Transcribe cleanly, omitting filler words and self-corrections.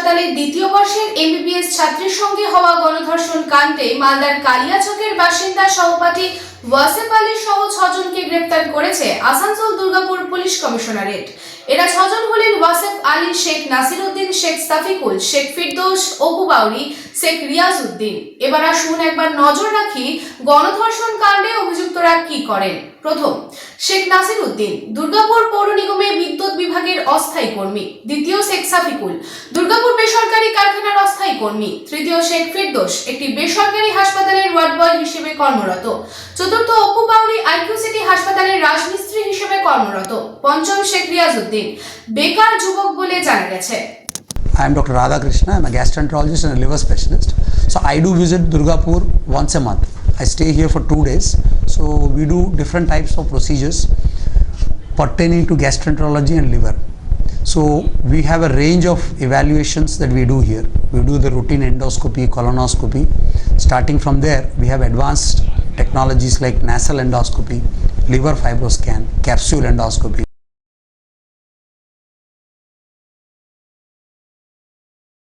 হাসপাতালের দ্বিতীয় বর্ষের এমবিবিএস ছাত্রীর সঙ্গে হওয়া গণধর্ষণ কাণ্ডে মালদার কালিয়াচকের বাসিন্দা সহপাঠী ওয়াসেফ আলী সহ 6 জনকে গ্রেপ্তার করেছে আসানসোল দুর্গাপুর পুলিশ কমিশনারেট। এরা 6 জন হলেন ওয়াসেফ আলী, শেখ নাসিরউদ্দিন, শেখ সাফিকুল, শেখ ফিরদৌস, অপু বাউরি, শেখ রিয়াজউদ্দিন। এবার আসুন একবার নজর রাখি গণধর্ষণ কাণ্ডে অভিযুক্তরা কি করেন। প্রথম, শেখ নাসিরউদ্দিন, দুর্গাপুর পৌর নিগমে বিদ্যুৎ বিভাগের অস্থায়ী কর্মী। দ্বিতীয়, শেখ সাফিকুল, দুর্গাপুর বেসরকারি কারখানার অস্থায়ী কর্মী। তৃতীয়, শেখ ফিরদৌস, একটি বেসরকারি হাসপাতালের ওয়ার্ড বয় হিসেবে কর্মরত। চতুর্থ, অপু বাউরি, আইকিউ সিটি হাসপাতালের রাজমিস্ত্রি হিসেবে কর্মরত। পঞ্চম, শেখ রিয়াজউদ্দিন, বেকার যুবক বলে জানা গেছে। I am Dr. Radhakrishna. I am a gastroenterologist and a liver specialist. So I do visit Durgapur once a month. I stay here for 2 days. So we do different types of procedures pertaining to gastroenterology and liver. So we have a range of evaluations that we do here. We do the routine endoscopy, colonoscopy. Starting from there, we have advanced technologies like nasal endoscopy, liver fibroscan, capsule endoscopy.